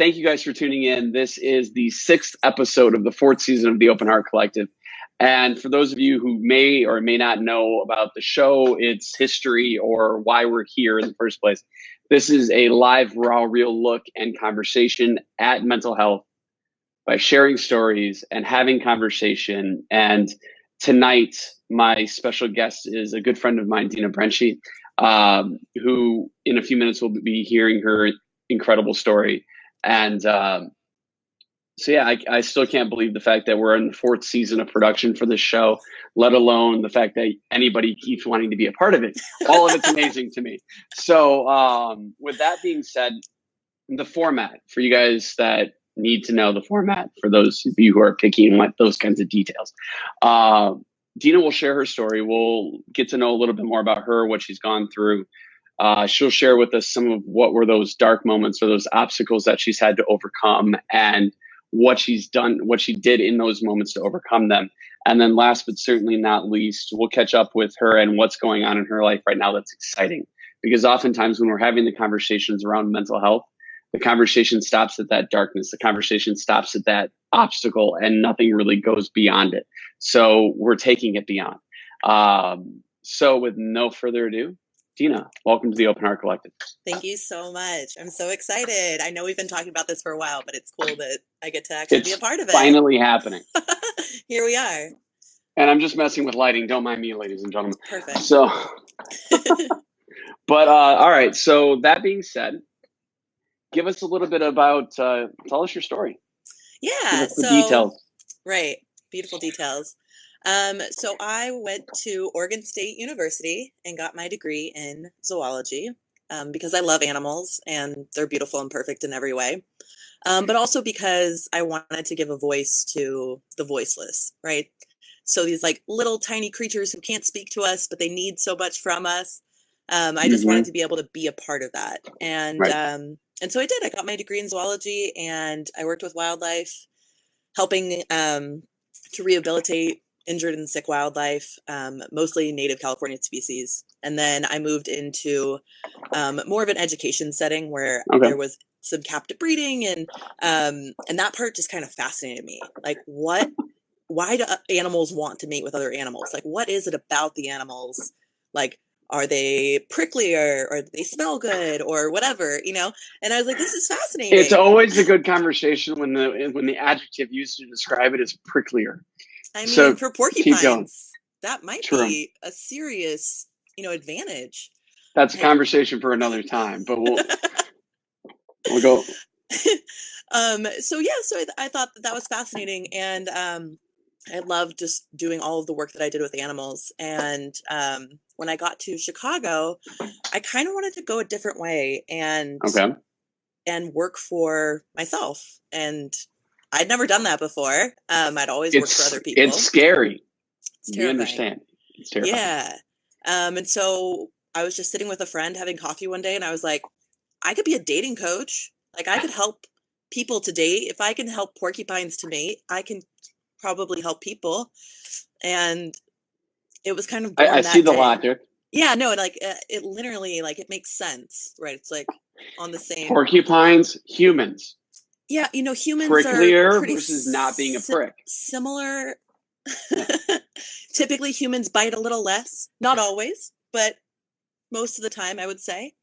thank you guys for tuning in. This is the 6th episode of the 4th season of the Open Heart Collective. And for those of you who may or may not know about the show, its history, or why we're here in the first place, this is a live, raw, real look and conversation at mental health by sharing stories and having conversation. And tonight, my special guest is a good friend of mine, Dina Brenci, who in a few minutes will be hearing her incredible story. And I still can't believe the fact that we're in the 4th season of production for this show, let alone the fact that anybody keeps wanting to be a part of it. All of it's amazing to me. So with that being said, the format for you guys that need to know the format, for those of you who are picky and want those kinds of details, Dina will share her story. We'll get to know a little bit more about her, what she's gone through. She'll share with us some of what were those dark moments or those obstacles that she's had to overcome, and what she's done, what she did in those moments to overcome them. And then last but certainly not least, we'll catch up with her and what's going on in her life right now that's exciting. Because oftentimes when we're having the conversations around mental health, the conversation stops at that darkness. The conversation stops at that obstacle, and nothing really goes beyond it. So we're taking it beyond. So with no further ado, Dina, welcome to the Open Heart Collective. Thank you so much. I'm so excited. I know we've been talking about this for a while, but it's cool that I get to actually be a part of it. Finally happening. Here we are. And I'm just messing with lighting. Don't mind me, ladies and gentlemen. Perfect. So, but all right. So that being said, give us a little bit about, tell us your story. Yeah. Give us the details. Right. Beautiful details. So I went to Oregon State University and got my degree in zoology, because I love animals and they're beautiful and perfect in every way. But also because I wanted to give a voice to the voiceless, right? So these like little tiny creatures who can't speak to us, but they need so much from us. I just wanted to be able to be a part of that. And, right. And so I did. I got my degree in zoology, and I worked with wildlife, helping to rehabilitate injured and sick wildlife, mostly native California species. And then I moved into more of an education setting where there was some captive breeding, and that part just kind of fascinated me. Like, why do animals want to mate with other animals? Like, what is it about the animals? Like, are they prickly, or they smell good, or whatever, you know? And I was like, this is fascinating. It's always a good conversation when the adjective used to describe it is pricklier. I mean, for porcupines, that might be a serious, advantage. That's a conversation for another time, but we'll go. So I thought that was fascinating, and I loved just doing all of the work that I did with animals. And when I got to Chicago, I kind of wanted to go a different way and work for myself. And I'd never done that before. I'd always worked for other people. It's scary. It's terrifying. You understand. It's terrifying. Yeah. And so I was just sitting with a friend having coffee one day, and I was like, I could be a dating coach. Like, I could help people to date. If I can help porcupines to mate, I can probably help people. And it was kind of I see the logic. Yeah, no, it literally, like, it makes sense, right? It's like on the same porcupines, humans. Yeah, humans pricklier are pretty versus not being a prick. Similar. Typically, humans bite a little less. Not always, but most of the time, I would say.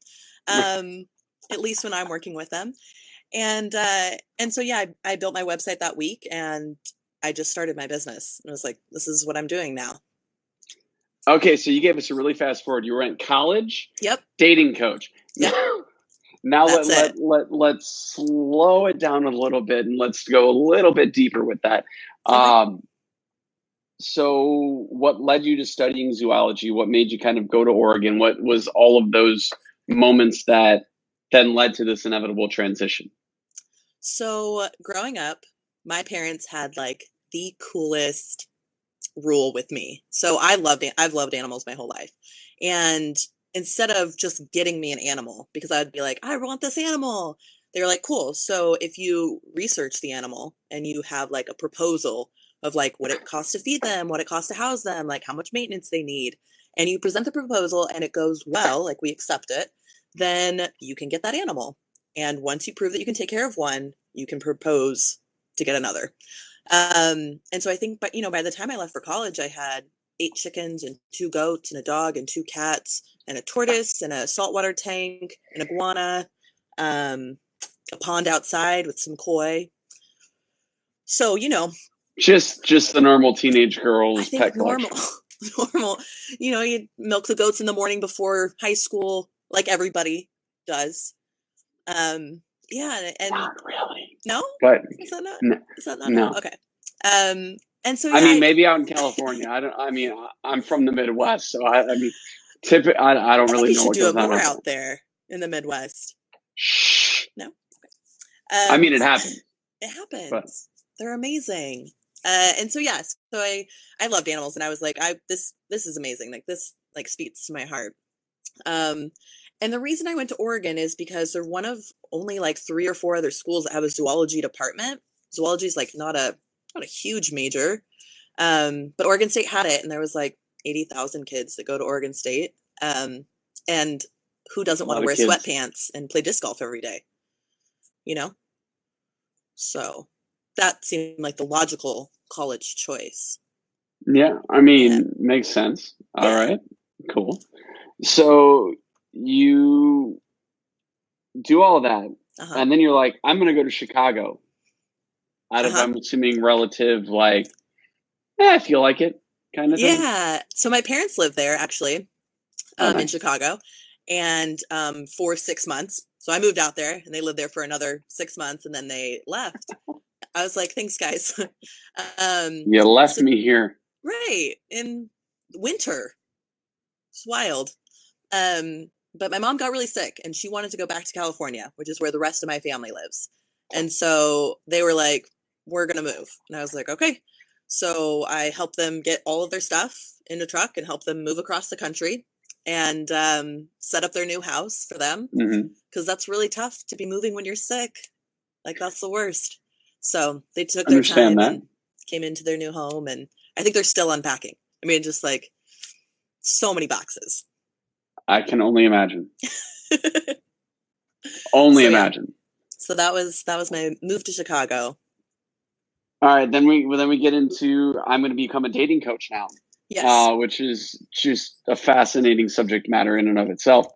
At least when I'm working with them. And so, yeah, I built my website that week, and I just started my business. And I was like, this is what I'm doing now. Okay, so you gave us a really fast forward. You were in college. Yep. Dating coach. Yep. Now let's slow it down a little bit, and let's go a little bit deeper with that. Okay. So what led you to studying zoology? What made you kind of go to Oregon? What was all of those moments that then led to this inevitable transition? So growing up, my parents had like the coolest rule with me. So I've loved animals my whole life. And instead of just getting me an animal, because I'd be like, I want this animal, they were like, cool. So if you research the animal and you have like a proposal of like what it costs to feed them, what it costs to house them, like how much maintenance they need, and you present the proposal and it goes well, like we accept it, then you can get that animal. And once you prove that you can take care of one, you can propose to get another. And so I think, but by the time I left for college, I had 8 chickens and 2 goats and a dog and 2 cats and a tortoise and a saltwater tank, an iguana, a pond outside with some koi. So, just the normal teenage I girl's think pet normal, collection. normal, you milk the goats in the morning before high school, like everybody does. Yeah. And Not really. no, But is that not, is that not, no. okay. And so, I mean, maybe out in California. I'm from the Midwest, so I don't I really think you know should what do goes it on more out out there in the Midwest. Shh. No. I mean, it happens. It happens. But They're amazing. And so yes, so I loved animals, and I was like, this is amazing. Like this speaks to my heart. And the reason I went to Oregon is because they're one of only like 3 or 4 other schools that have a zoology department. Zoology is like not a huge major, but Oregon State had it, and there was like 80,000 kids that go to Oregon State. And who doesn't want to wear sweatpants and play disc golf every day? So that seemed like the logical college choice. yeah, I mean, makes sense. All right, cool. So you do all that, and then you're like, I'm going to go to Chicago. Out of, I'm assuming, relative, like, I feel like it kind of thing. Yeah. So my parents live there, actually, in Chicago, and for 6 months. So I moved out there, and they lived there for another 6 months, and then they left. I was like, thanks, guys. You left me here. Right. In winter. It's wild. But my mom got really sick, and she wanted to go back to California, which is where the rest of my family lives. And so they were like, we're going to move. And I was like, okay. So I helped them get all of their stuff in a truck and help them move across the country and set up their new house for them. Because that's really tough to be moving when you're sick. Like, that's the worst. So they took their time and came into their new home. And I think they're still unpacking. I mean, just like so many boxes. I can only imagine. Only imagine. Yeah. So that was my move to Chicago. All right, then we get into I'm going to become a dating coach now. Yes. Which is just a fascinating subject matter in and of itself.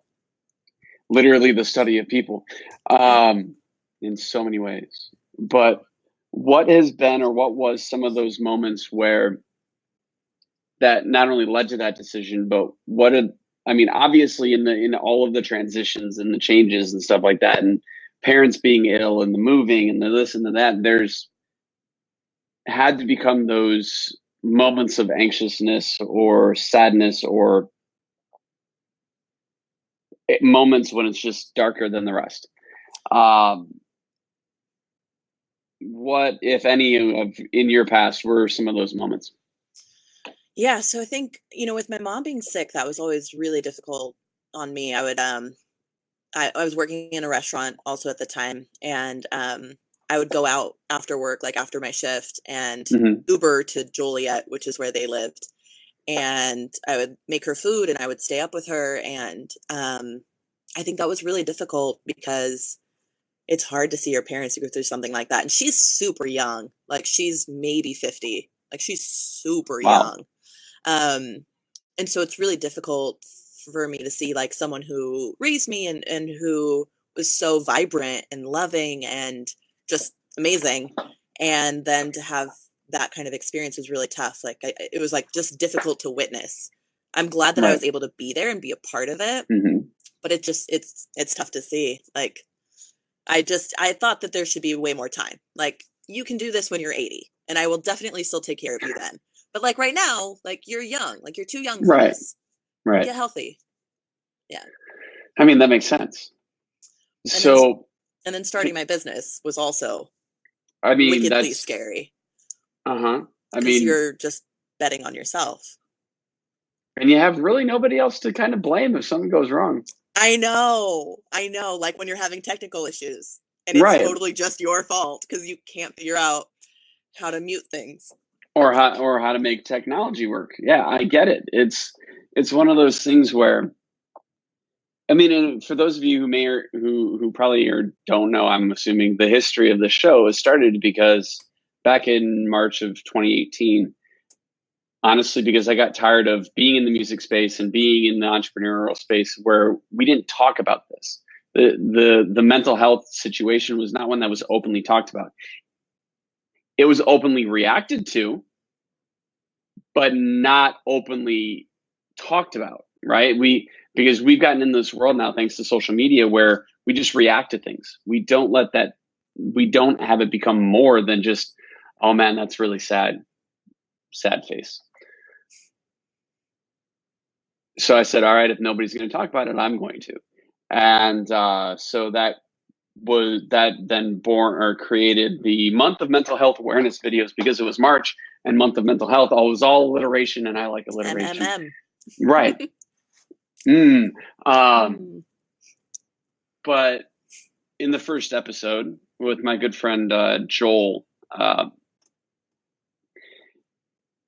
Literally the study of people, in so many ways. But what has been, or what was some of those moments where that not only led to that decision, but obviously in all of the transitions and the changes and stuff like that, and parents being ill and the moving and the this and the that, there's had to become those moments of anxiousness or sadness or moments when it's just darker than the rest. What, if any, in your past were some of those moments? Yeah, so I think, with my mom being sick, that was always really difficult on me. I would I was working in a restaurant also at the time, and I would go out after work, like after my shift, and Uber to Joliet, which is where they lived. And I would make her food, and I would stay up with her. And I think that was really difficult because it's hard to see your parents go through something like that. And she's super young. Like, she's maybe 50. Like, she's super young. And so it's really difficult for me to see like someone who raised me and who was so vibrant and loving and just amazing. And then to have that kind of experience was really tough. Like, it was like just difficult to witness. I'm glad that I was able to be there and be a part of it. But it's tough to see. Like, I thought that there should be way more time. Like, you can do this when you're 80, and I will definitely still take care of you then. But like right now, like, you're young, like you're too young for this. Right. Get healthy. Yeah. I mean, that makes sense. And then starting my business was also wickedly that's scary. Because you're just betting on yourself. And you have really nobody else to kind of blame if something goes wrong. I know. Like when you're having technical issues and it's totally just your fault because you can't figure out how to mute things. Or how to make technology work. Yeah, I get it. It's one of those things where I mean, and for those of you who may or who probably or don't know, I'm assuming the history of the show has started because back in March of 2018, honestly, because I got tired of being in the music space and being in the entrepreneurial space where we didn't talk about this. The mental health situation was not one that was openly talked about. It was openly reacted to, but not openly talked about, right? Because we've gotten in this world now, thanks to social media, where we just react to things. We don't have it become more than just, oh man, that's really sad face. So I said, all right, if nobody's going to talk about it, I'm going to. And so that then created the month of mental health awareness videos, because it was March and month of mental health. It was all alliteration, and I like alliteration. MMM. Right. But in the first episode with my good friend Joel,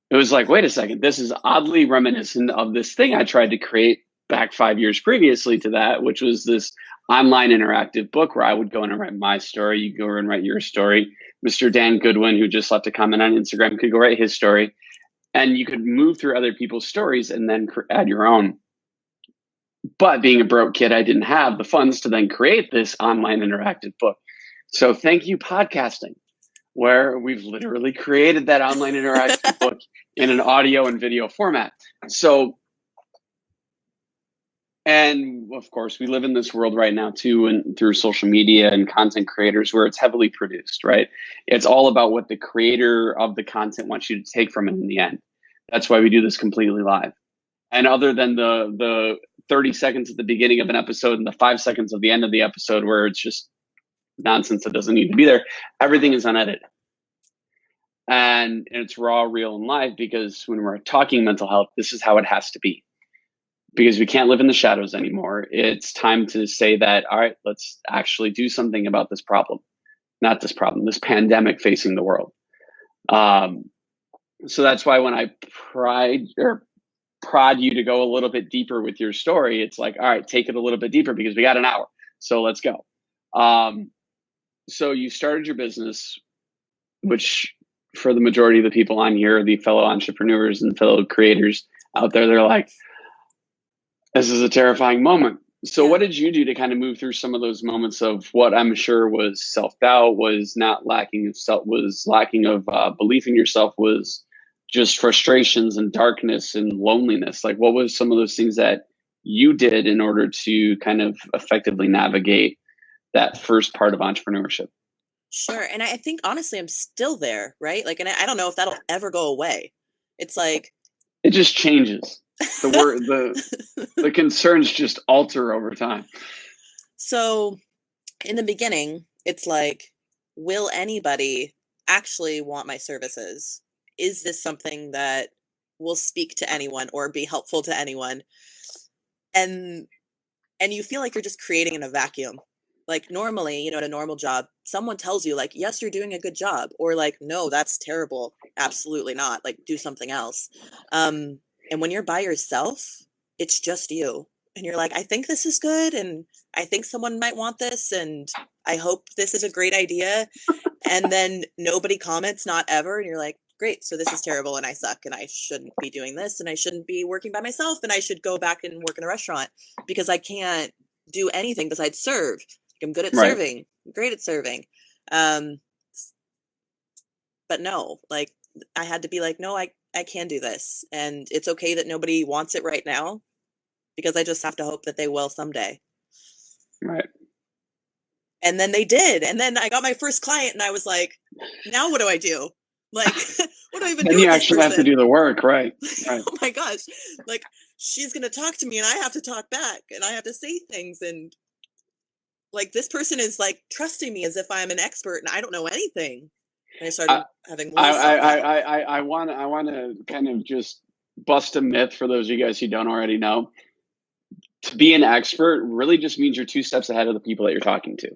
it was like, wait a second, this is oddly reminiscent of this thing I tried to create back 5 years previously to that, which was this online interactive book where I would go in and write my story. You go and write your story. Mr. Dan Goodwin, who just left a comment on Instagram, could go write his story. And you could move through other people's stories and then add your own. But being a broke kid, I didn't have the funds to then create this online interactive book. So thank you, podcasting, where we've literally created that online interactive book in an audio and video format. So, and of course, we live in this world right now too, and through social media and content creators, where it's heavily produced, right? It's all about what the creator of the content wants you to take from it in the end. That's why we do this completely live. And other than the 30 seconds at the beginning of an episode and the 5 seconds of the end of the episode where it's just nonsense that doesn't need to be there, everything is unedited. And it's raw, real, and live, because when we're talking mental health, this is how it has to be. Because we can't live in the shadows anymore. It's time to say that, all right, let's actually do something about this problem. Not this problem, this pandemic facing the world. So that's why when I prod you to go a little bit deeper with your story, it's like, all right, take it a little bit deeper because we got an hour. So let's go. So you started your business, which for the majority of the people on here, the fellow entrepreneurs and fellow creators out there, they're like, this is a terrifying moment. So what did you do to kind of move through some of those moments of what I'm sure was self-doubt, was lacking of belief in yourself, was just frustrations and darkness and loneliness? Like, what was some of those things that you did in order to kind of effectively navigate that first part of entrepreneurship? Sure. And I think, honestly, I'm still there, right? Like, and I don't know if that'll ever go away. It's like, it just changes. The concerns just alter over time. So in the beginning, it's like, will anybody actually want my services? Is this something that will speak to anyone or be helpful to anyone? And you feel like you're just creating in a vacuum. Like, normally, at a normal job, someone tells you, like, yes, you're doing a good job, or like, no, that's terrible. Absolutely not. Like, do something else. And when you're by yourself, it's just you. And you're like, I think this is good. And I think someone might want this. And I hope this is a great idea. And then nobody comments, not ever. And you're like, great. So this is terrible. And I suck. And I shouldn't be doing this. And I shouldn't be working by myself. And I should go back and work in a restaurant because I can't do anything besides serve. Like, I'm good at serving. I'm great at serving. But no, like, I had to be like, no, I can do this. And it's okay that nobody wants it right now, because I just have to hope that they will someday. Right. And then they did. And then I got my first client and I was like, now what do I do? Like, what do I even do? And you actually have to do the work, right? Oh my gosh. Like, she's going to talk to me and I have to talk back and I have to say things. And like, this person is like trusting me as if I'm an expert and I don't know anything. And I started having more self-doubt. I want to kind of just bust a myth for those of you guys who don't already know. To be an expert really just means you're 2 steps ahead of the people that you're talking to.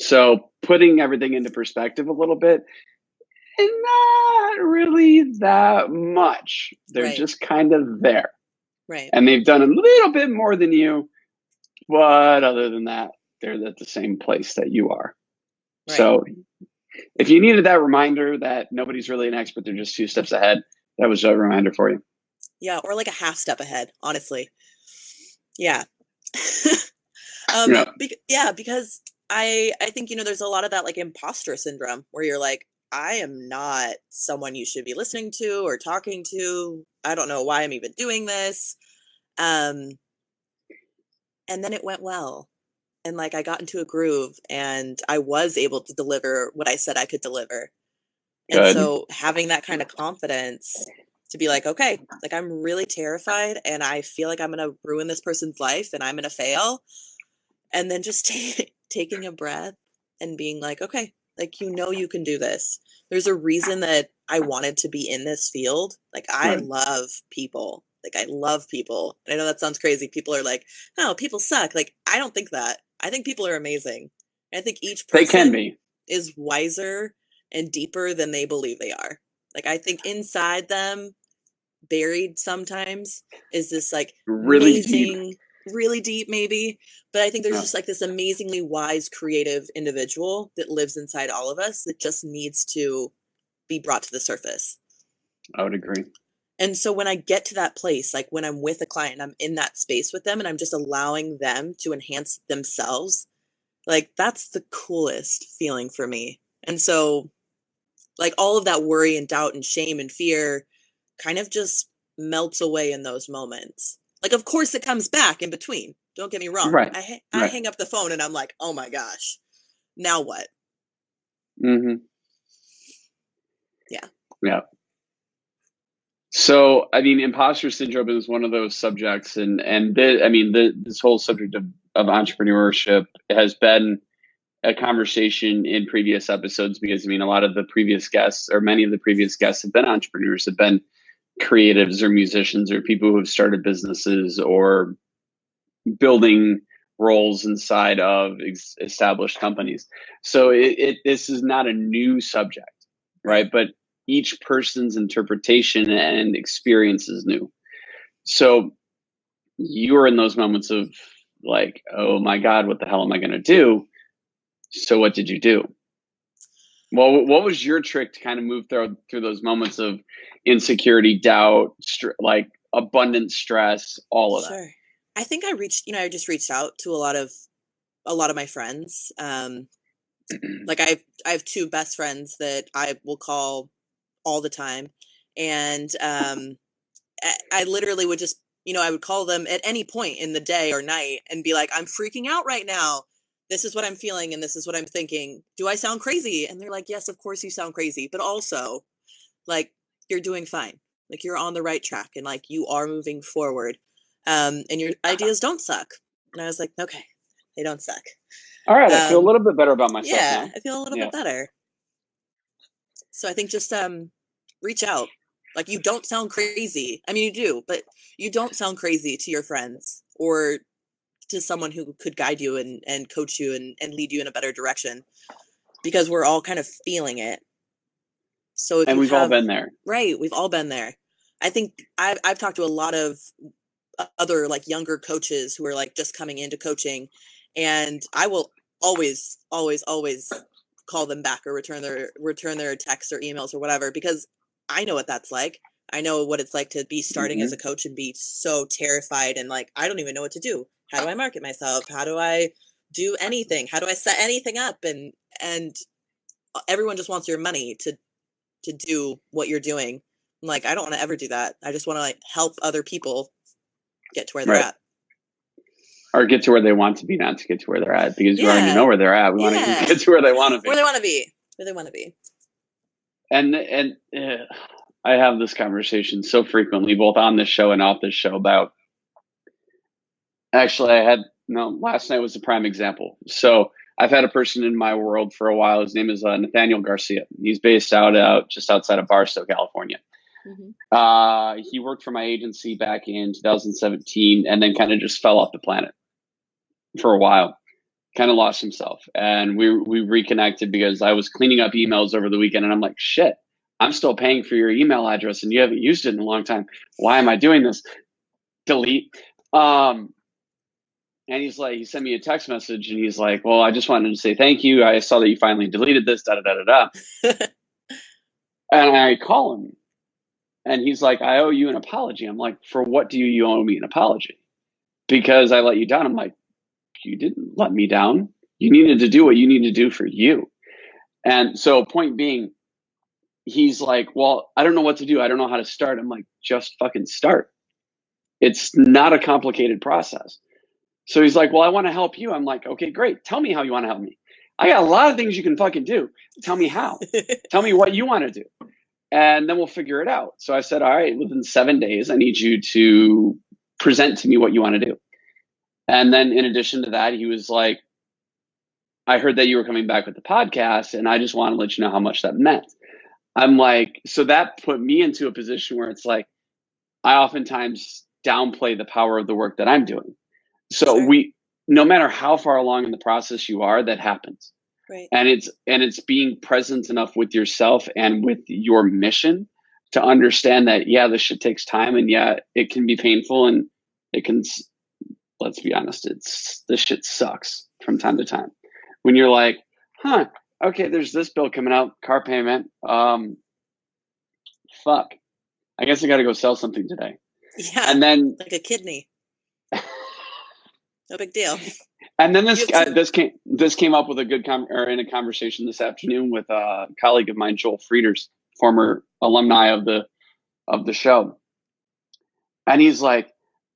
So putting everything into perspective a little bit, and not really that much. They're just kind of there. Right. And they've done a little bit more than you, But other than that, they're at the same place that you are. Right. So if you needed that reminder that nobody's really an expert, they're just 2 steps ahead, that was a reminder for you. Yeah, or like a half step ahead, honestly. Yeah. Yeah. Because I think, there's a lot of that like imposter syndrome where you're like, I am not someone you should be listening to or talking to. I don't know why I'm even doing this. Um, and then it went well. And like I got into a groove and I was able to deliver what I said I could deliver. And Good. so having that kind of confidence to be like, okay, like I'm really terrified and I feel like I'm going to ruin this person's life and I'm going to fail. And then just taking a breath and being like, okay, like, you can do this. There's a reason that I wanted to be in this field. Like, I Right. love people. Like, I love people. I know that sounds crazy. People are like, oh, people suck. Like, I don't think that. I think people are amazing. I think each They can person be. is wiser and deeper than they believe they are. Like, I think inside them, buried sometimes, is this like Really deep. amazing, really deep maybe, but I think there's Yeah. just like this amazingly wise, creative individual that lives inside all of us that just needs to be brought to the surface. I would agree. And so when I get to that place, like when I'm with a client, I'm in that space with them and I'm just allowing them to enhance themselves, like that's the coolest feeling for me. And so like all of that worry and doubt and shame and fear kind of just melts away in those moments. Like, of course, it comes back in between. Don't get me wrong. Right. I hang up the phone and I'm like, oh my gosh, now what? Mm-hmm. Yeah. Yeah. So, I mean, imposter syndrome is one of those subjects, this whole subject of entrepreneurship has been a conversation in previous episodes because, I mean, a lot of the previous guests or many of the previous guests have been entrepreneurs, have been creatives or musicians or people who have started businesses or building roles inside of established companies. So this is not a new subject, right? But each person's interpretation and experience is new. So you are in those moments of like, oh my God, what the hell am I going to do? So what did you do? Well, what was your trick to kind of move through those moments of insecurity, doubt, like abundant stress, all of that? Sure. I think I just reached out to a lot of my friends. Like I have two best friends that I will call all the time. And I literally would just, I would call them at any point in the day or night and be like, I'm freaking out right now. This is what I'm feeling and this is what I'm thinking. Do I sound crazy? And they're like, yes, of course you sound crazy. But also, like, you're doing fine. Like, you're on the right track and like you are moving forward. And your ideas don't suck. And I was like, okay, they don't suck. All right, I feel a little bit better about myself Yeah, now. I feel a little bit better. So I think just reach out. Like, you don't sound crazy. I mean, you do, but you don't sound crazy to your friends or to someone who could guide you and coach you and lead you in a better direction, because we're all kind of feeling it. So if And we've all been there. Right, we've all been there. I think I've talked to a lot of other like younger coaches who are like just coming into coaching, and I will always, always, always call them back or return their texts or emails or whatever, because I know what that's like. I know what it's like to be starting as a coach and be so terrified and like, I don't even know what to do. How do I market myself? How do I do anything? How do I set anything up? And everyone just wants your money to do what you're doing. I'm like, I don't want to ever do that. I just want to like help other people get to where they're at. Or get to where they want to be, not to get to where they're at, because we already know where they're at. We want to get to where they want to be. Where they want to be. Where they want to be. And I have this conversation so frequently, both on this show and off this show, about, actually, last night was a prime example. So I've had a person in my world for a while. His name is Nathaniel Garcia. He's based out just outside of Barstow, California. Mm-hmm. He worked for my agency back in 2017 and then kind of just fell off the planet for a while, kind of lost himself. And we reconnected because I was cleaning up emails over the weekend and I'm like, shit, I'm still paying for your email address and you haven't used it in a long time. Why am I doing this? Delete. And he's like, he sent me a text message and he's like, well, I just wanted to say thank you. I saw that you finally deleted this, da da da da da. And I call him and he's like, I owe you an apology. I'm like, for what do you owe me an apology? Because I let you down. I'm like, you didn't let me down. You needed to do what you need to do for you. And so point being, he's like, well, I don't know what to do. I don't know how to start. I'm like, just fucking start. It's not a complicated process. So he's like, well, I want to help you. I'm like, okay, great. Tell me how you want to help me. I got a lot of things you can fucking do. Tell me how. Tell me what you want to do. And then we'll figure it out. So I said, all right, within 7 days, I need you to present to me what you want to do. And then in addition to that, he was like, I heard that you were coming back with the podcast, and I just want to let you know how much that meant. I'm like, so that put me into a position where it's like, I oftentimes downplay the power of the work that I'm doing. So Sure. No matter how far along in the process you are, that happens. Right. And it's being present enough with yourself and with your mission to understand that, yeah, this shit takes time, and yeah, it can be painful, and it can, let's be honest, this shit sucks from time to time. When you're like, huh, okay, there's this bill coming out, car payment. Fuck. I guess I got to go sell something today. Yeah. And then like a kidney. No big deal. And then this came up with a good in a conversation this afternoon with a colleague of mine, Joel Frieders, former alumni of the show. And he's like,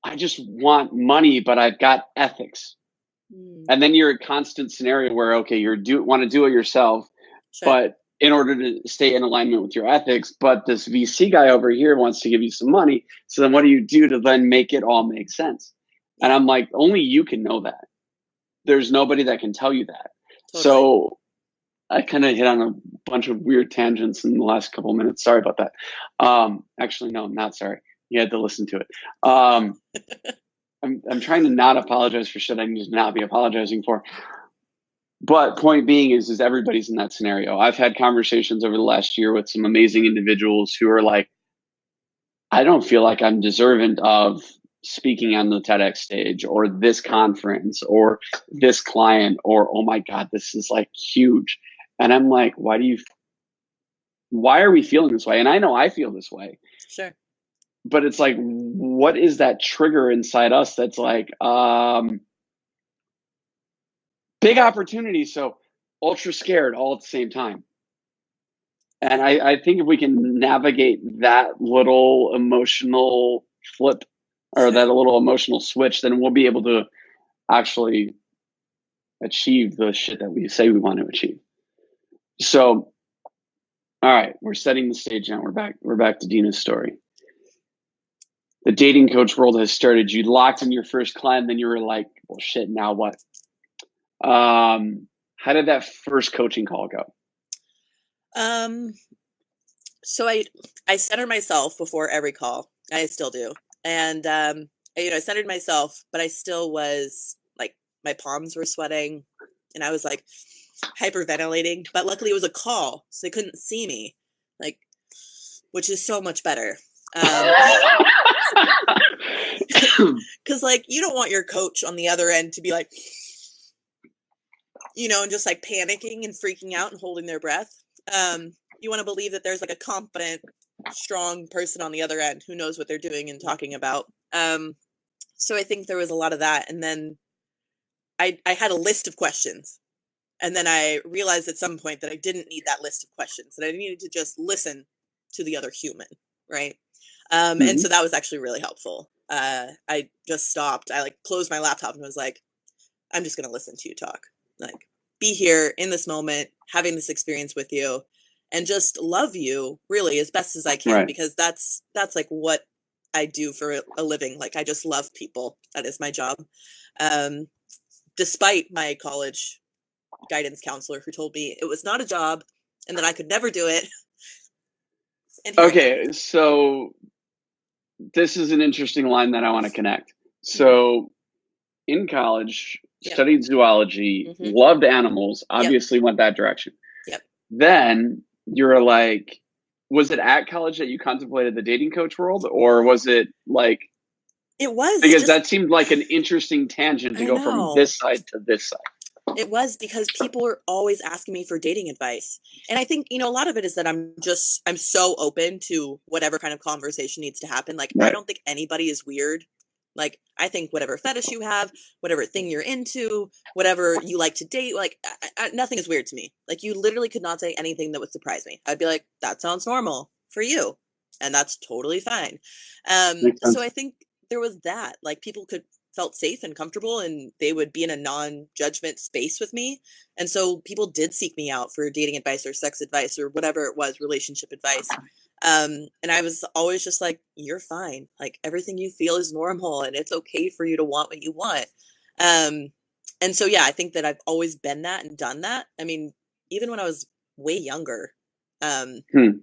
I just want money, but I've got ethics. And then you're a constant scenario where, okay, want to do it yourself, Sure. but in order to stay in alignment with your ethics, but this VC guy over here wants to give you some money. So then what do you do to then make it all make sense? And I'm like, only you can know that. There's nobody that can tell you that. Totally. So I kind of hit on a bunch of weird tangents in the last couple of minutes. Sorry about that. Actually, no, I'm not sorry. You had to listen to it. I'm trying to not apologize for shit I need to not be apologizing for. But point being is everybody's in that scenario. I've had conversations over the last year with some amazing individuals who are like, I don't feel like I'm deserving of speaking on the TEDx stage or this conference or this client or, oh my God, this is like huge. And I'm like, why are we feeling this way? And I know I feel this way. Sure. But it's like, what is that trigger inside us that's like, big opportunity, so ultra scared all at the same time. And I think if we can navigate that little emotional flip or that little emotional switch, then we'll be able to actually achieve the shit that we say we want to achieve. So, all right, we're setting the stage now. We're back to Dina's story. The dating coach world has started. You locked in your first client, then you were like, well, shit, now what? How did that first coaching call go? So I centered myself before every call. I still do. And, I centered myself, but I still was like, my palms were sweating and I was like hyperventilating, but luckily it was a call. So they couldn't see me, like, which is so much better. Cause like, you don't want your coach on the other end to be like, and just like panicking and freaking out and holding their breath. You want to believe that there's like a competent, strong person on the other end who knows what they're doing and talking about. So I think there was a lot of that. And then I had a list of questions. And then I realized at some point that I didn't need that list of questions, that I needed to just listen to the other human. Right. And so that was actually really helpful. I just stopped. I like closed my laptop and was like, I'm just going to listen to you talk. Like, be here in this moment, having this experience with you, and just love you really as best as I can, right. Because that's like what I do for a living. Like, I just love people. That is my job. Despite my college guidance counselor who told me it was not a job and that I could never do it. Okay, so this is an interesting line that I want to connect. So in college, studied zoology, loved animals, obviously went that direction. Yep. Then you're like, was it at college that you contemplated the dating coach world, or was it like It was Because just, that seemed like an interesting tangent to I go from know. this side to this side. It was because people were always asking me for dating advice. And I think, a lot of it is that I'm so open to whatever kind of conversation needs to happen. Like, I Right. don't think anybody is weird. Like, I think whatever fetish you have, whatever thing you're into, whatever you like to date, like, nothing is weird to me. Like, you literally could not say anything that would surprise me. I'd be like, that sounds normal for you. And that's totally fine. Makes So sense. I think there was that. Like, people could felt safe and comfortable and they would be in a non-judgment space with me. And so people did seek me out for dating advice or sex advice or whatever it was, relationship advice. And I was always just like, you're fine. Like, everything you feel is normal and it's okay for you to want what you want. Um, and so, yeah, I think that I've always been that and done that. I mean, even when I was way younger, um, Hmm.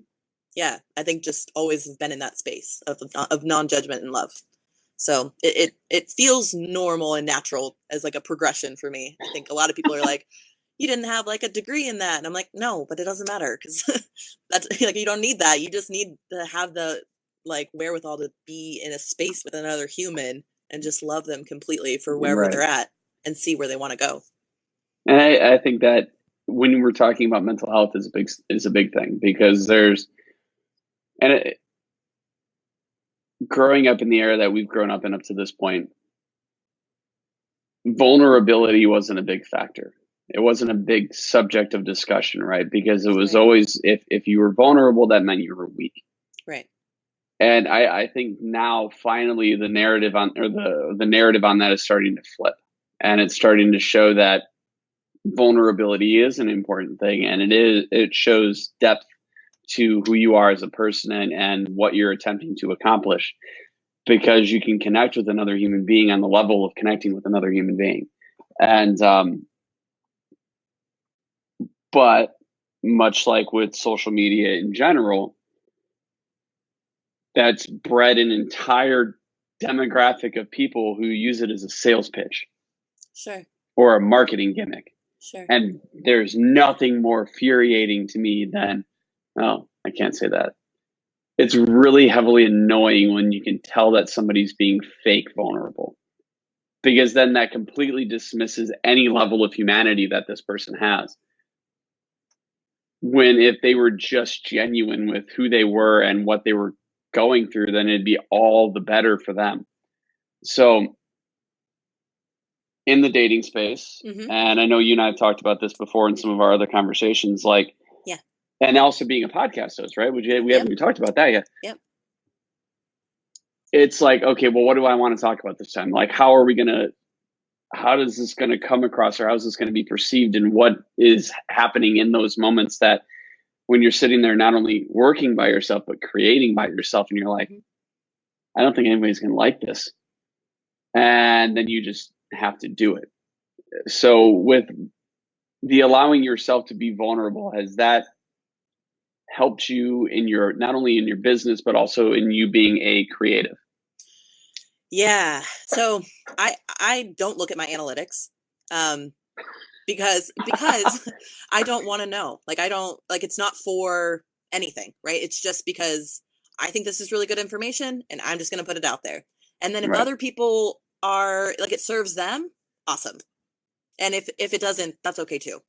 yeah, I think just always have been in that space of non-judgment and love. So it feels normal and natural as like a progression for me. I think a lot of people are like, you didn't have like a degree in that. And I'm like, no, but it doesn't matter because that's like, you don't need that. You just need to have the like wherewithal to be in a space with another human and just love them completely for wherever Right. they're at and see where they want to go. And I think that when we're talking about mental health is a big thing because and it, growing up in the era that we've grown up in up to this point, vulnerability wasn't a big factor. It wasn't a big subject of discussion, right? Because it was Right. always if you were vulnerable, that meant you were weak. Right. And I think now finally the narrative on or the narrative on that is starting to flip. And it's starting to show that vulnerability is an important thing and it shows depth to who you are as a person and what you're attempting to accomplish because you can connect with another human being on the level of connecting with another human being. And but much like with social media in general, that's bred an entire demographic of people who use it as a sales pitch Sure. or a marketing gimmick. Sure. And there's nothing more infuriating to me than, oh, I can't say that. It's really heavily annoying when you can tell that somebody's being fake vulnerable because then that completely dismisses any level of humanity that this person has. When if they were just genuine with who they were and what they were going through, then it'd be all the better for them. So in the dating space, Mm-hmm. and I know you and I have talked about this before in some of our other conversations, like, Yeah. and also being a podcast host, right? We Yep. haven't even talked about that yet. Yep. It's like, okay, well, what do I want to talk about this time? Like, how is this going to come across or how is this going to be perceived and what is happening in those moments that when you're sitting there, not only working by yourself, but creating by yourself. And you're like, I don't think anybody's going to like this. And then you just have to do it. So with the allowing yourself to be vulnerable, has that helped you in your, not only in your business, but also in you being a creative? Yeah. So I don't look at my analytics. Because I don't want to know. Like, I don't like, it's not for anything, right? It's just because I think this is really good information and I'm just going to put it out there. And then if Right. other people are like, it serves them, awesome. And if it doesn't, that's okay too.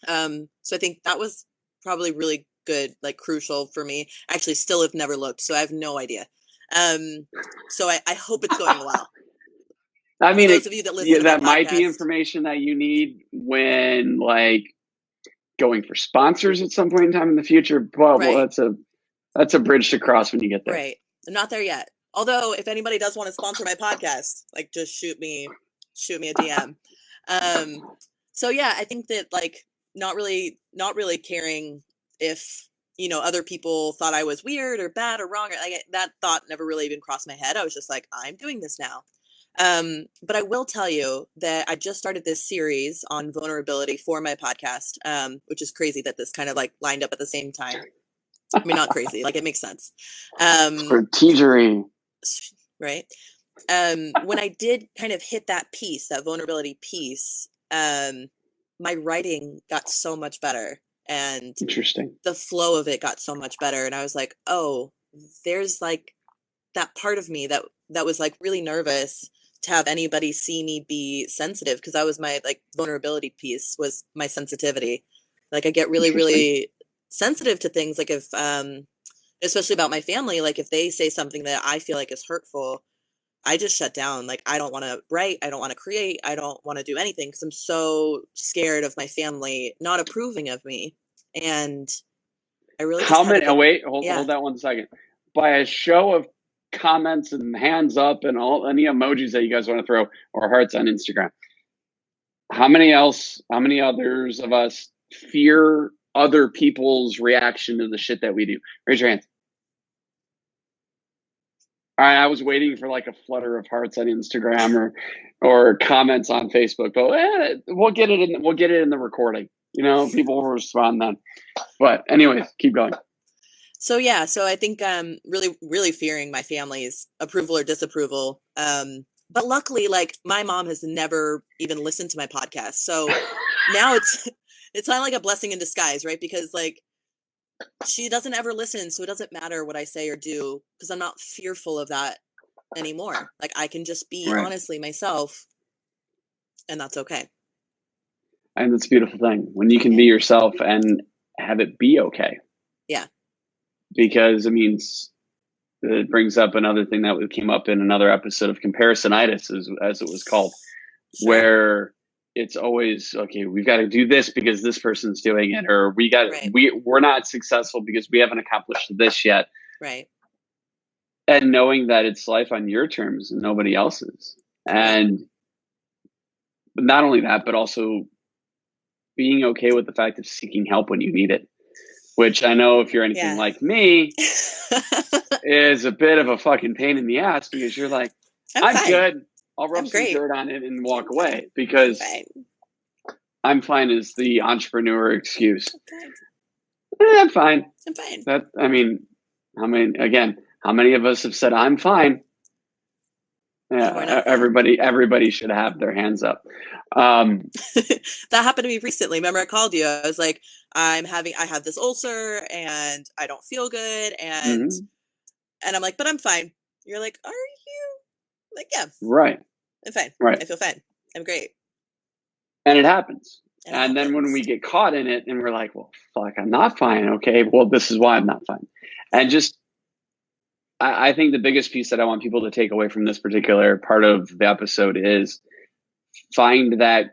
So I think that was probably really good, like crucial for me. Actually still have never looked, so I have no idea. So I hope it's going well. I For mean, those of you that listen yeah, to my that might be podcast, information that you need when like going for sponsors at some point in time in the future. But well, right. that's a bridge to cross when you get there. Right. I'm not there yet. Although if anybody does want to sponsor my podcast, like just shoot me a DM. So yeah, I think that like not really caring if, other people thought I was weird or bad or wrong or like that thought never really even crossed my head. I was just like, I'm doing this now. But I will tell you that I just started this series on vulnerability for my podcast, which is crazy that this kind of like lined up at the same time. I mean, not crazy, like it makes sense. Strategery. Right. When I did kind of hit that piece, that vulnerability piece, my writing got so much better and Interesting. the flow of it got so much better. And I was like, oh, there's like that part of me that was like really nervous to have anybody see me be sensitive, because that was my like vulnerability piece, was my sensitivity. Like I get really, really sensitive to things. Like if, especially about my family, like if they say something that I feel like is hurtful, I just shut down. Like I don't want to write, I don't want to create, I don't want to do anything because I'm so scared of my family not approving of me. And I really just How had to many? get, Wait, yeah. hold that 1 second. By a show of comments and hands up and all any emojis that you guys want to throw or hearts on Instagram, how many others of us fear other people's reaction to the shit that we do? Raise your hands. All right, I was waiting for like a flutter of hearts on Instagram or comments on Facebook, but we'll get it in the recording. You know, people will respond then. But anyways, keep going. So yeah, so I think really, really fearing my family's approval or disapproval. But luckily, like my mom has never even listened to my podcast, so now it's kind of like a blessing in disguise, right? Because like she doesn't ever listen, so it doesn't matter what I say or do because I'm not fearful of that anymore. Like I can just be Right. honestly myself, and that's okay. And that's a beautiful thing when you can be yourself and have it be okay. Yeah. Because it means it brings up another thing that came up in another episode of comparisonitis, as it was called, Sure. where it's always, okay, we've got to do this because this person's doing it, or we're not successful because we haven't accomplished this yet. Right. And knowing that it's life on your terms and nobody else's. And not only that, but also being okay with the fact of seeking help when you need it, which I know if you're anything like me is a bit of a fucking pain in the ass, because you're like, I'm good. I'll rub some dirt on it and walk away because I'm fine is the entrepreneur excuse. I'm fine. I'm fine. How many of us have said I'm fine? Yeah, everybody should have their hands up. That happened to me recently. Remember I called you? I was like, I have this ulcer and I don't feel good, and I'm like, but I'm fine. You're like, are you? I'm like, yeah. Right. I'm fine. Right. I feel fine. I'm great. And it happens. And then when we get caught in it and we're like, well, fuck, I'm not fine. Okay, well, this is why I'm not fine. And just, I think the biggest piece that I want people to take away from this particular part of the episode is find that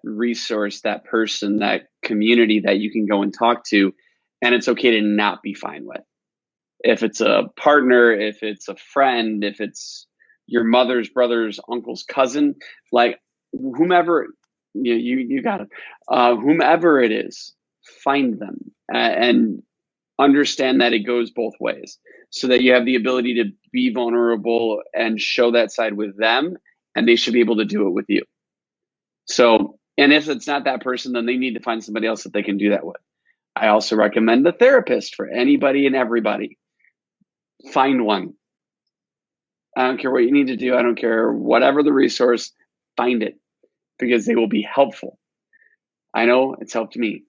resource, that person, that community that you can go and talk to, and it's okay to not be fine with. If it's a partner, if it's a friend, if it's your mother's brother's uncle's cousin, like whomever, you got it. Whomever it is, find them and understand that it goes both ways, so that you have the ability to be vulnerable and show that side with them, and they should be able to do it with you. So, and if it's not that person, then they need to find somebody else that they can do that with. I also recommend a therapist for anybody and everybody. Find one. I don't care what you need to do. I don't care whatever the resource, find it, because they will be helpful. I know it's helped me.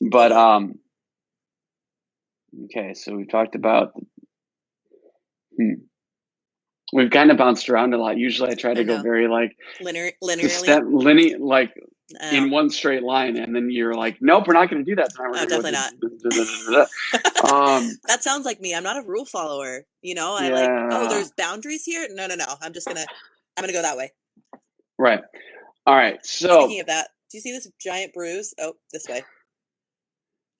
But okay, so we talked about we've kind of bounced around a lot. Usually I try to go very like linearly, like in one straight line, and then you're like, nope, we're not going to do that tonight. We're definitely not. That sounds like me. I'm not a rule follower. I like, oh, there's boundaries here. No. I'm gonna go that way. Right. All right. So speaking of that, do you see this giant bruise? Oh, this way.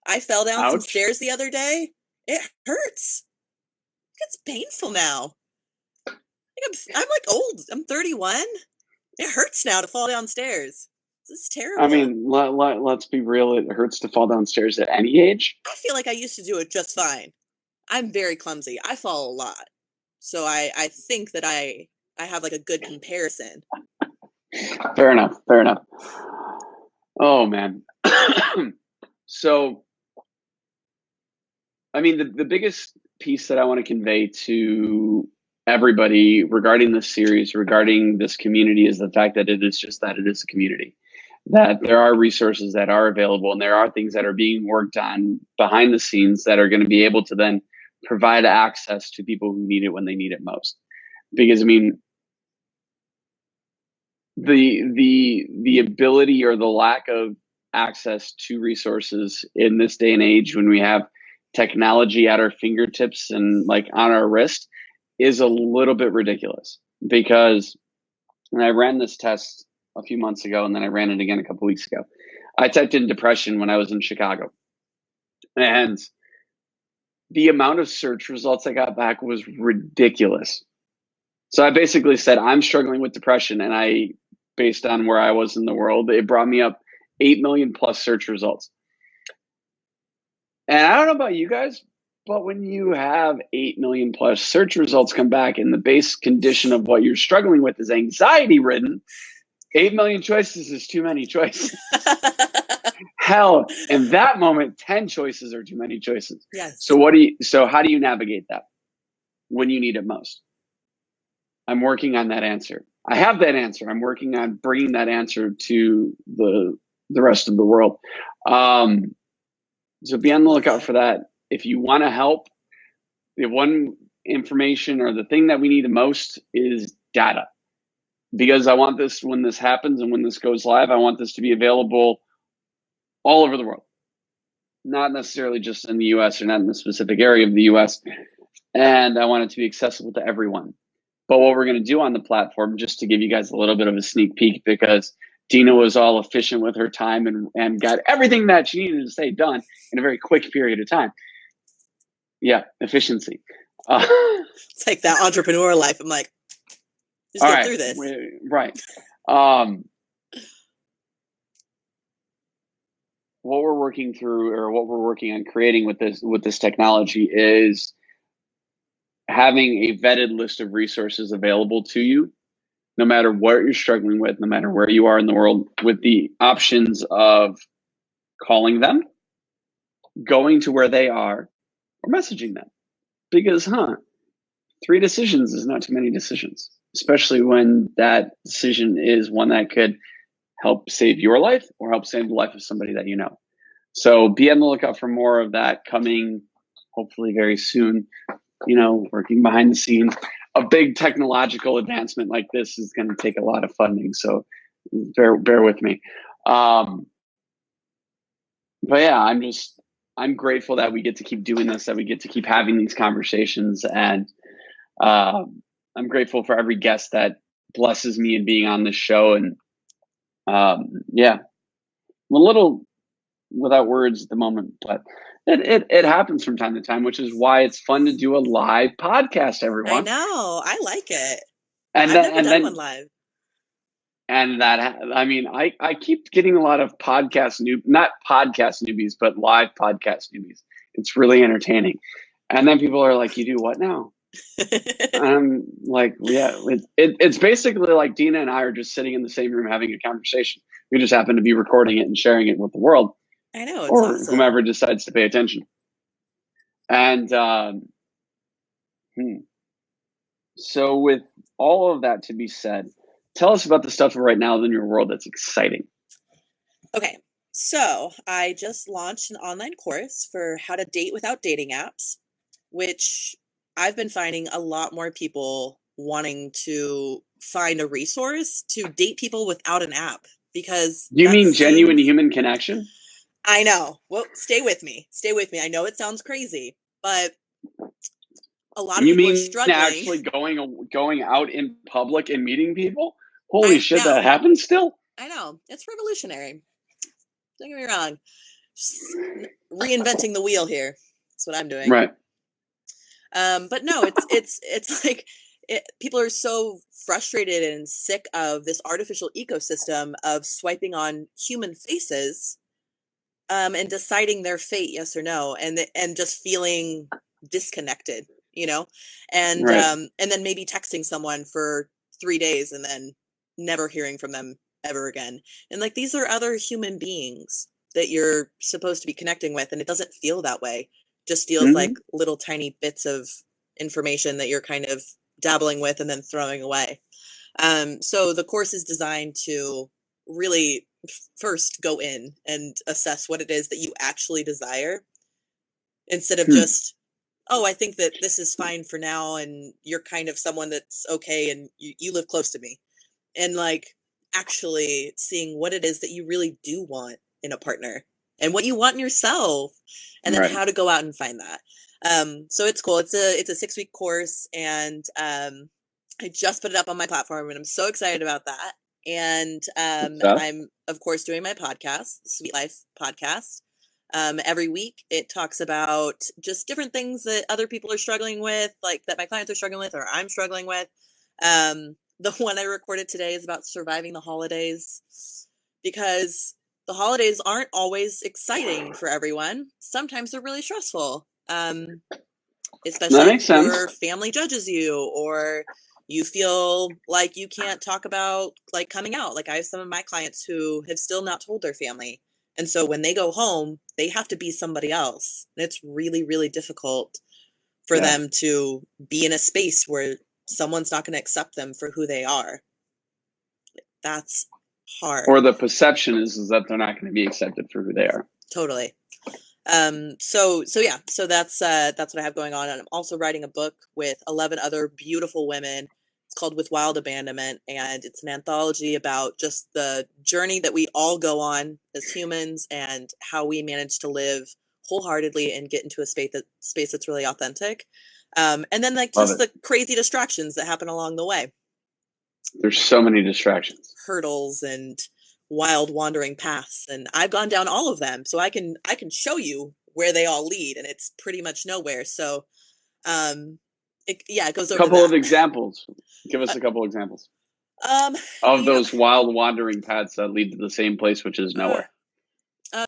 I fell down some stairs the other day. It hurts. It's painful now. I'm like old. I'm 31. It hurts now to fall downstairs. This is terrible. I mean, let's be real. It hurts to fall downstairs at any age. I feel like I used to do it just fine. I'm very clumsy. I fall a lot. So I think that I have like a good comparison. Fair enough. Oh, man. So, I mean, the biggest piece that I want to convey to everybody regarding this series, regarding this community, is the fact that it is a community. That there are resources that are available, and there are things that are being worked on behind the scenes that are going to be able to then provide access to people who need it when they need it most. Because I mean, the ability or the lack of access to resources in this day and age, when we have technology at our fingertips and like on our wrist, is a little bit ridiculous. Because when I ran this test a few months ago, and then I ran it again a couple weeks ago, I typed in depression when I was in Chicago, and the amount of search results I got back was ridiculous. So I basically said, I'm struggling with depression, and based on where I was in the world, it brought me up 8 million plus search results. And I don't know about you guys, but when you have 8 million plus search results come back and the base condition of what you're struggling with is anxiety ridden, 8 million choices is too many choices. Hell, in that moment, 10 choices are too many choices. Yes. So how do you navigate that when you need it most? I'm working on that answer. I have that answer. I'm working on bringing that answer to the rest of the world. So be on the lookout for that. If you want to help, the one information or the thing that we need the most is data. Because I want this, when this happens and when this goes live, I want this to be available all over the world. Not necessarily just in the US or not in the specific area of the US. And I want it to be accessible to everyone. But what we're going to do on the platform, just to give you guys a little bit of a sneak peek, because Dina was all efficient with her time and got everything that she needed to say done in a very quick period of time. Yeah, efficiency. It's like that entrepreneur life. I'm like, just get through this. Right. What we're working through, or what we're working on creating with this technology, is having a vetted list of resources available to you, no matter what you're struggling with, no matter where you are in the world, with the options of calling them, going to where they are, or messaging them. Because, 3 decisions is not too many decisions, especially when that decision is one that could help save your life or help save the life of somebody that you know. So be on the lookout for more of that coming, hopefully very soon. Working behind the scenes. A big technological advancement like this is going to take a lot of funding, so bear with me. But yeah, I'm grateful that we get to keep doing this, that we get to keep having these conversations, and I'm grateful for every guest that blesses me in being on this show. And yeah, I'm a little without words at the moment, but it happens from time to time, which is why it's fun to do a live podcast, everyone. I know. I like it. And I've never done one live. And I keep getting a lot of not podcast newbies, but live podcast newbies. It's really entertaining. And then people are like, you do what now? I'm like, yeah, it's basically like Dina and I are just sitting in the same room having a conversation. We just happen to be recording it and sharing it with the world. I know, it's or awesome. Whomever decides to pay attention. And so with all of that to be said, tell us about the stuff right now in your world that's exciting. Okay, so I just launched an online course for how to date without dating apps, which I've been finding a lot more people wanting to find a resource to date people without an app. Because you mean genuine human connection? I know. Well, stay with me. I know it sounds crazy, but a lot of people are struggling. Actually going out in public and meeting people? Holy shit, that happens still? I know. It's revolutionary. Don't get me wrong. Just reinventing the wheel here. That's what I'm doing. Right. But no, it's like people are so frustrated and sick of this artificial ecosystem of swiping on human faces and deciding their fate, yes or no, and just feeling disconnected, and right. And then maybe texting someone for 3 days and then never hearing from them ever again. And like, these are other human beings that you're supposed to be connecting with, and it doesn't feel that way. Just feels like little tiny bits of information that you're kind of dabbling with and then throwing away. So the course is designed to really first go in and assess what it is that you actually desire, instead of just oh, I think that this is fine for now, and you're kind of someone that's okay, and you live close to me. And like actually seeing what it is that you really do want in a partner and what you want in yourself, and then Right. how to go out and find that. So it's cool. It's a 6-week course, and I just put it up on my platform, and I'm so excited about that. And Good stuff. I'm of course doing my podcast, the Sweet Life podcast. Every week it talks about just different things that other people are struggling with, like that my clients are struggling with or I'm struggling with. The one I recorded today is about surviving the holidays, because the holidays aren't always exciting for everyone. Sometimes they're really stressful, That especially makes if your sense. family judges you, or you feel like you can't talk about like coming out. Like I have some of my clients who have still not told their family. And so when they go home, they have to be somebody else. And it's really, really difficult for Yeah. them to be in a space where someone's not going to accept them for who they are. That's hard. Or the perception is that they're not going to be accepted for who they are. Totally. So yeah, so that's what I have going on. And I'm also writing a book with 11 other beautiful women. It's called With Wild Abandonment, and it's an anthology about just the journey that we all go on as humans and how we manage to live wholeheartedly and get into a space that's really authentic. And then like Love just it. the crazy distractions that happen along the way. There's so many distractions. Hurdles and wild wandering paths, and I've gone down all of them, so I can show you where they all lead, and it's pretty much nowhere. So it goes A over couple of that. examples. Give us Uh, a couple examples um of you know those wild wandering paths that lead to the same place, which is uh, nowhere.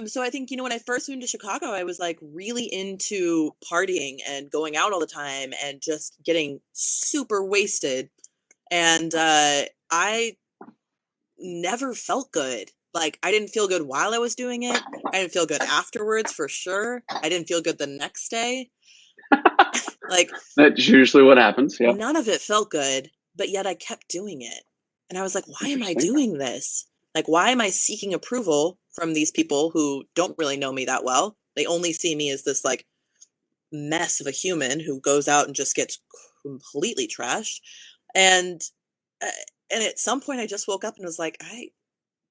so I think, when I first moved to Chicago, I was like really into partying and going out all the time and just getting super wasted, and I never felt good. Like, I didn't feel good while I was doing it. I didn't feel good afterwards, for sure. I didn't feel good the next day. Like, That's usually what happens. Yep. none of it felt good, but yet I kept doing it. And I was like, why am I Interesting. doing this? Like, why am I seeking approval from these people who don't really know me that well? They only see me as this like mess of a human who goes out and just gets completely trashed. And uh, and at some point I just woke up and was like, I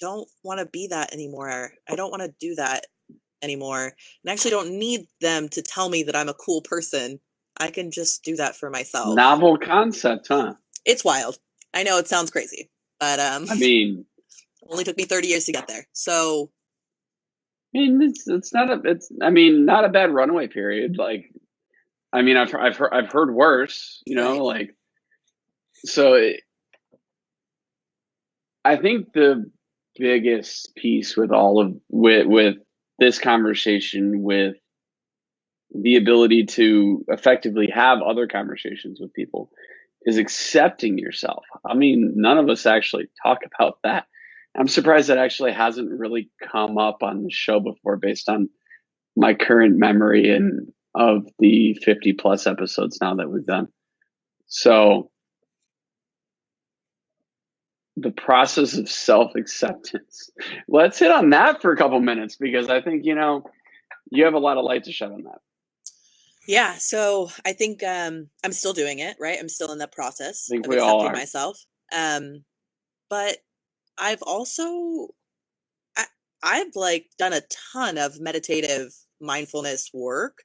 don't want to be that anymore. I don't want to do that anymore. And I actually don't need them to tell me that I'm a cool person. I can just do that for myself. Novel concept, huh? It's wild. I know it sounds crazy, but I mean, only took me 30 years to get there. So it's not a not a bad runaway period. Like, I mean, I've heard worse. right. Like, so I think the biggest piece with all of with this conversation, with the ability to effectively have other conversations with people, is accepting yourself. I mean, none of us actually talk about that. I'm surprised that actually hasn't really come up on the show before, based on my current memory and of the 50 plus episodes now that we've done. So the process of self acceptance. Let's hit on that for a couple minutes, because I think, you have a lot of light to shed on that. Yeah, so I think I'm still doing it, right? I'm still in the I process think of we all accepting are. myself. But I've also I, I've like done a ton of meditative mindfulness work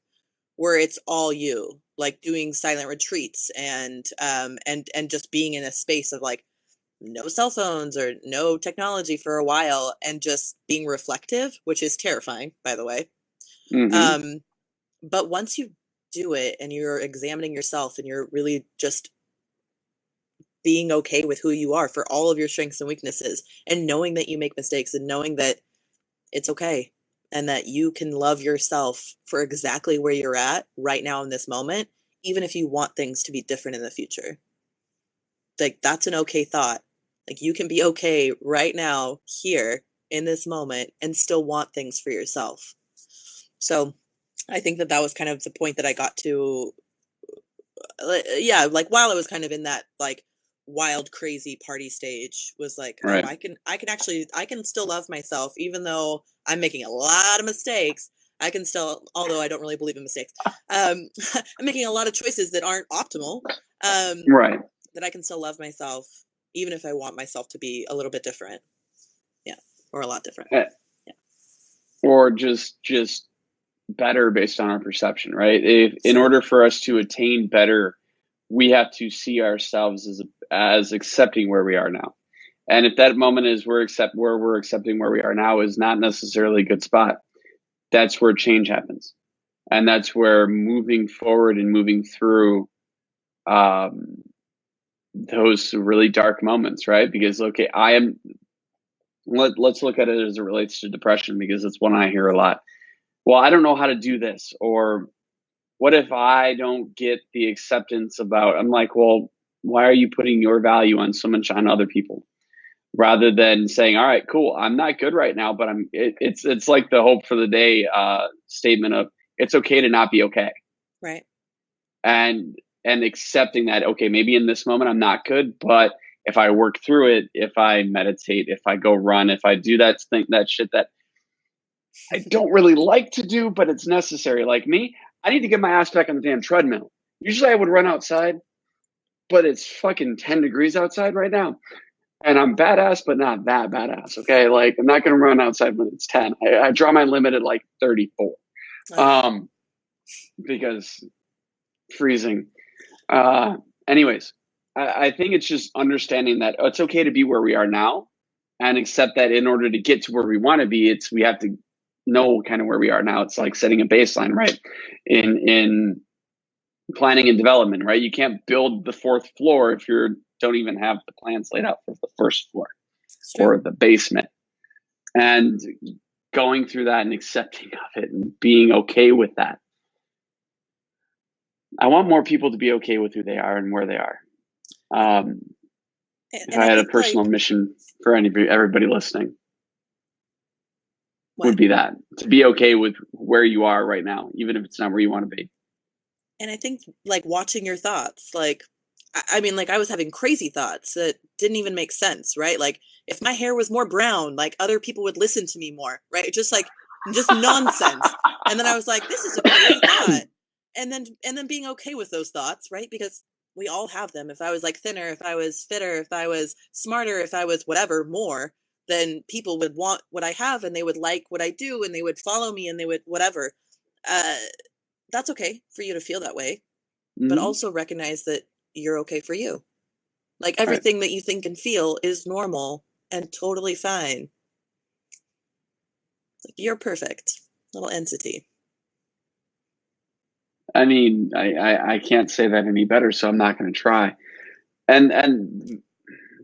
where it's all you, like doing silent retreats and just being in a space of like no cell phones or no technology for a while and just being reflective, which is terrifying, by the way. Mm-hmm. Um, but once you do it and you're examining yourself and you're really just being okay with who you are for all of your strengths and weaknesses, and knowing that you make mistakes and knowing that it's okay and that you can love yourself for exactly where you're at right now in this moment, even if you want things to be different in the future. Like, that's an okay thought. Like, you can be okay right now here in this moment and still want things for yourself. So I think that was kind of the point that I got to. Yeah, like while I was kind of in that like wild crazy party stage, was like, oh, Right. I can still love myself even though I'm making a lot of mistakes. I can still, although I don't really believe in mistakes, I'm making a lot of choices that aren't optimal. Right. That I can still love myself, even if I want myself to be a little bit different. Yeah. Or a lot different. Eh, Yeah. Or just better based on our perception, right? If in order for us to attain better, we have to see ourselves as accepting where we are now. And if that moment is where we're accepting where we are now is not necessarily a good spot, that's where change happens. And that's where moving forward and moving through those really dark moments, right? Because okay, let's look at it as it relates to depression, because it's one I hear a lot. Well, I don't know how to do this, or what if I don't get the acceptance about, I'm like, well, why are you putting your value on so much on other people rather than saying, all right, cool, I'm not good right now, but it's like the hope for the day statement of it's okay to not be okay. Right. And accepting that, okay, maybe in this moment I'm not good, but if I work through it, if I meditate, if I go run, if I do that shit that I don't really like to do, but it's necessary. Like me, I need to get my ass back on the damn treadmill. Usually I would run outside, but it's fucking 10 degrees outside right now. And I'm badass, but not that badass. Okay. Like I'm not going to run outside when it's 10. I draw my limit at like 34. Because freezing. Anyways, I think it's just understanding that it's okay to be where we are now and accept that in order to get to where we want to be, we have to know kind of where we are now. It's like setting a baseline, right? In planning and development, right? You can't build the fourth floor if you don't even have the plans laid out for the first floor or the basement. And going through that and accepting of it and being okay with that. I want more people to be okay with who they are and where they are. If I had a personal mission for everybody listening, would be that to be okay with where you are right now, even if it's not where you want to be. And I think like watching your thoughts, like, I mean, like I was having crazy thoughts that didn't even make sense, right? Like if my hair was more brown, like other people would listen to me more, right? Just nonsense. And then I was like, this is a crazy thought. And then being okay with those thoughts, right? Because we all have them. If I was like thinner, if I was fitter, if I was smarter, if I was whatever more, then people would want what I have and they would like what I do and they would follow me and they would whatever. That's okay for you to feel that way, but also recognize that you're okay for you. Like everything that you think and feel is normal and totally fine. Like you're perfect little entity. I mean, I can't say that any better, so I'm not going to try. And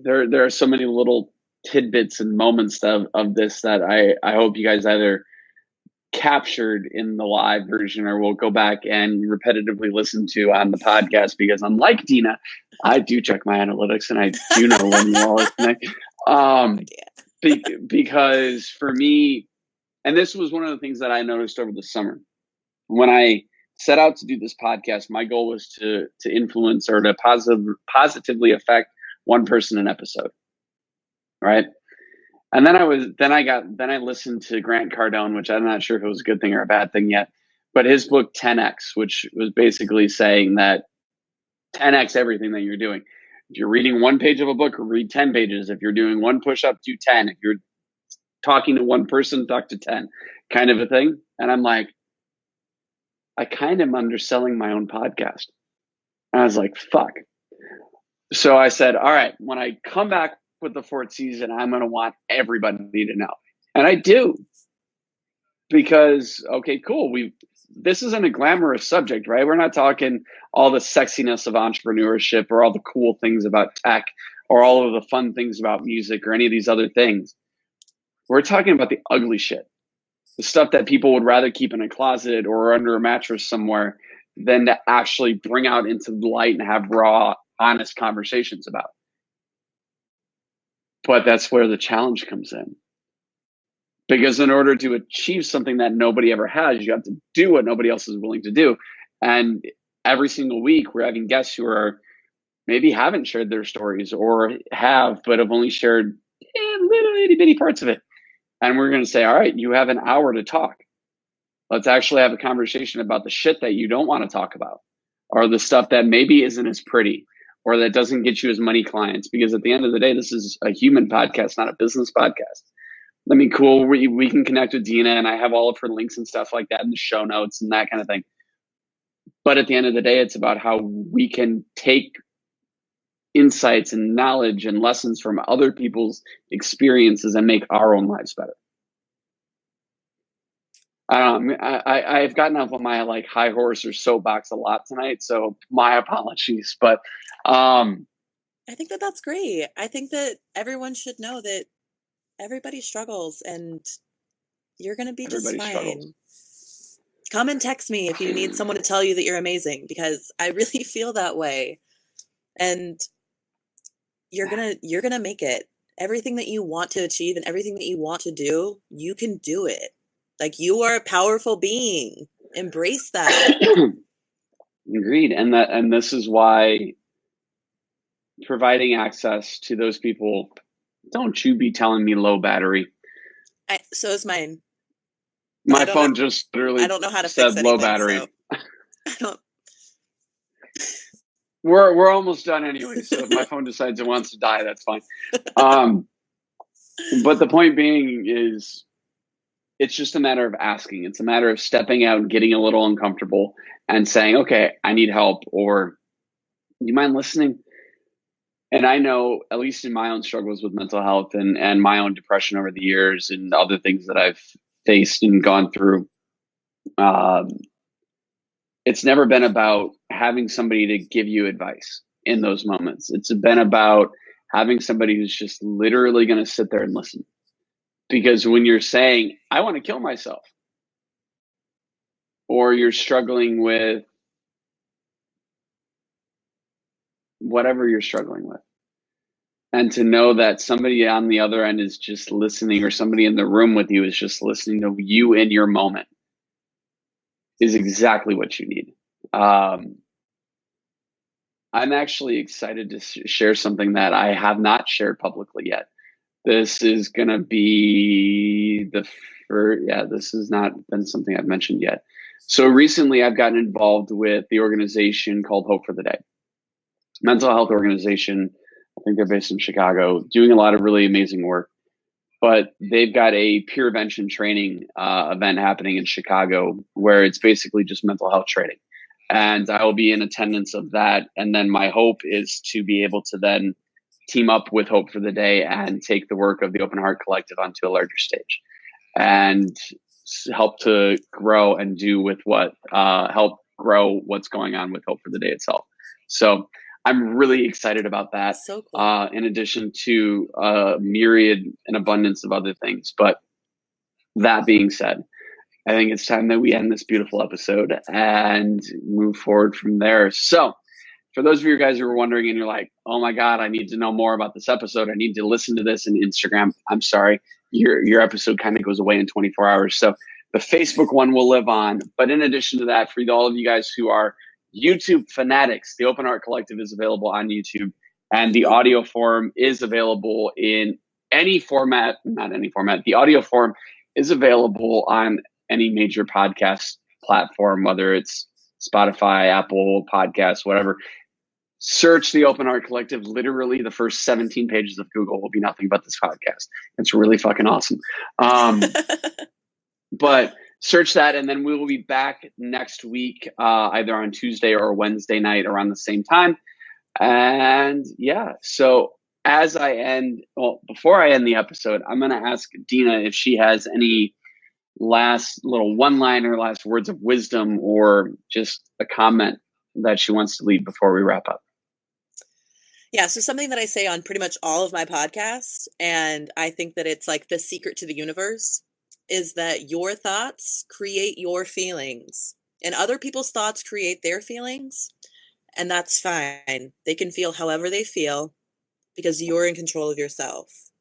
there are so many little tidbits and moments of this that I hope you guys either captured in the live version or we'll go back and repetitively listen to on the podcast, because unlike Dina, I do check my analytics and I do know when you're all listening. Because for me, and this was one of the things that I noticed over the summer when I set out to do this podcast, my goal was to influence or to positively affect one person an episode, right? And then I listened to Grant Cardone, which I'm not sure if it was a good thing or a bad thing yet, but his book 10X, which was basically saying that 10X everything that you're doing. If you're reading one page of a book, read 10 pages. If you're doing one push-up, do 10. If you're talking to one person, talk to 10, kind of a thing. And I'm like, I kind of am underselling my own podcast. And I was like, fuck. So I said, all right, when I come back with the fourth season, I'm going to want everybody to know. And I do. Because, okay, cool. This isn't a glamorous subject, right? We're not talking all the sexiness of entrepreneurship or all the cool things about tech or all of the fun things about music or any of these other things. We're talking about the ugly shit. The stuff that people would rather keep in a closet or under a mattress somewhere than to actually bring out into the light and have raw, honest conversations about. But that's where the challenge comes in. Because in order to achieve something that nobody ever has, you have to do what nobody else is willing to do. And every single week, we're having guests who are maybe haven't shared their stories or have, but have only shared little itty bitty parts of it. And we're going to say, all right, you have an hour to talk. Let's actually have a conversation about the shit that you don't want to talk about, or the stuff that maybe isn't as pretty, or that doesn't get you as many clients. Because at the end of the day, this is a human podcast, not a business podcast. I mean, cool. We can connect with Dina, and I have all of her links and stuff like that in the show notes and that kind of thing. But at the end of the day, it's about how we can take insights and knowledge and lessons from other people's experiences and make our own lives better. I've gotten off on my like high horse or soapbox a lot tonight, so my apologies. But I think that that's great. I think that everyone should know that everybody struggles, and you're gonna be just fine. Struggles. Come and text me if you need someone to tell you that you're amazing, because I really feel that way. And you're gonna make it. Everything that you want to achieve and everything that you want to do, you can do it. Like, you are a powerful being. Embrace that. Agreed. And this is why providing access to those people, don't you be telling me low battery. So is mine. My phone just literally I don't know how to said fix anything, low battery. So I don't. We're almost done anyway, so if my phone decides it wants to die, that's fine. But the point being is, it's just a matter of asking. It's a matter of stepping out and getting a little uncomfortable and saying, okay, I need help, or do you mind listening? And I know, at least in my own struggles with mental health and my own depression over the years and other things that I've faced and gone through, it's never been about having somebody to give you advice in those moments. It's been about having somebody who's just literally going to sit there and listen. Because when you're saying, I want to kill myself, or you're struggling with whatever you're struggling with, and to know that somebody on the other end is just listening, or somebody in the room with you is just listening to you in your moment, is exactly what you need. I'm actually excited to share something that I have not shared publicly yet. This is going to be this has not been something I've mentioned yet. So recently I've gotten involved with the organization called Hope for the Day. Mental health organization. I think they're based in Chicago, doing a lot of really amazing work. But they've got a peer prevention training event happening in Chicago, where it's basically just mental health training. And I will be in attendance of that. And then my hope is to be able to then team up with Hope for the Day and take the work of the Open Heart Collective onto a larger stage and help to grow and do with help grow what's going on with Hope for the Day itself. So I'm really excited about that. So cool. In addition to a myriad and abundance of other things. But that being said, I think it's time that we end this beautiful episode and move forward from there. So for those of you guys who are wondering and you're like, oh my God, I need to know more about this episode, I need to listen to this in Instagram, I'm sorry, your episode kind of goes away in 24 hours. So the Facebook one will live on. But in addition to that, for all of you guys who are YouTube fanatics, the Open Heart Collective is available on YouTube, and the audio form is available in any format, not any format. The audio form is available on any major podcast platform, whether it's Spotify, Apple Podcasts, whatever. Search the Open Heart Collective. Literally, the first 17 pages of Google will be nothing but this podcast. It's really fucking awesome. But search that, and then we will be back next week, either on Tuesday or Wednesday night around the same time. And yeah, so before I end the episode, I'm going to ask Dina if she has any last little one-liner, last words of wisdom, or just a comment that she wants to leave before we wrap up. Yeah, so something that I say on pretty much all of my podcasts, and I think that it's like the secret to the universe, is that your thoughts create your feelings, and other people's thoughts create their feelings, and that's fine. They can feel however they feel, because you're in control of yourself,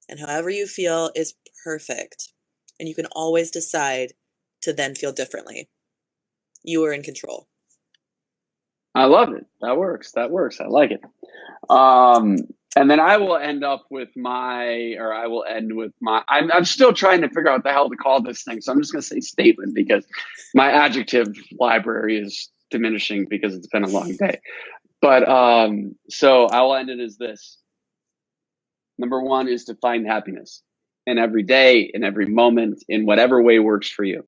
and however you feel is perfect, and you can always decide to then feel differently. You are in control. I love it. That works. I like it. And then I will end with my. I'm still trying to figure out what the hell to call this thing. So I'm just going to say statement because my adjective library is diminishing because it's been a long day. But so I will end it as this. Number one is to find happiness in every day, in every moment, in whatever way works for you.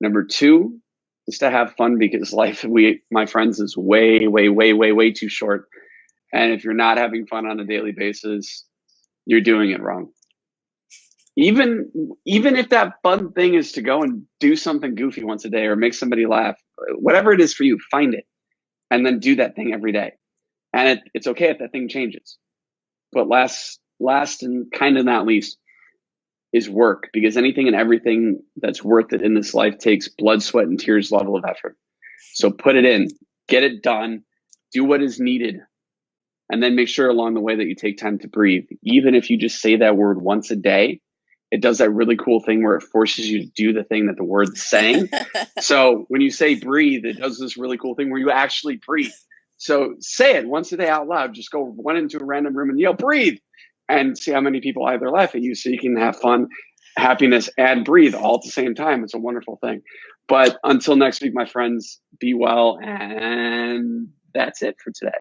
Number two is to have fun because life, my friends, is way, way, way, way, way too short. And if you're not having fun on a daily basis, you're doing it wrong. Even if that fun thing is to go and do something goofy once a day or make somebody laugh, whatever it is for you, find it and then do that thing every day. And it's okay if that thing changes. But last and kind of not least is work, because anything and everything that's worth it in this life takes blood, sweat, and tears level of effort. So put it in, get it done, do what is needed, and then make sure along the way that you take time to breathe. Even if you just say that word once a day, it does that really cool thing where it forces you to do the thing that the word's saying. So when you say breathe, it does this really cool thing where you actually breathe. So say it once a day out loud. Just go run into a random room and yell, breathe, and see how many people either laugh at you so you can have fun, happiness, and breathe all at the same time. It's a wonderful thing. But until next week, my friends, be well. And that's it for today.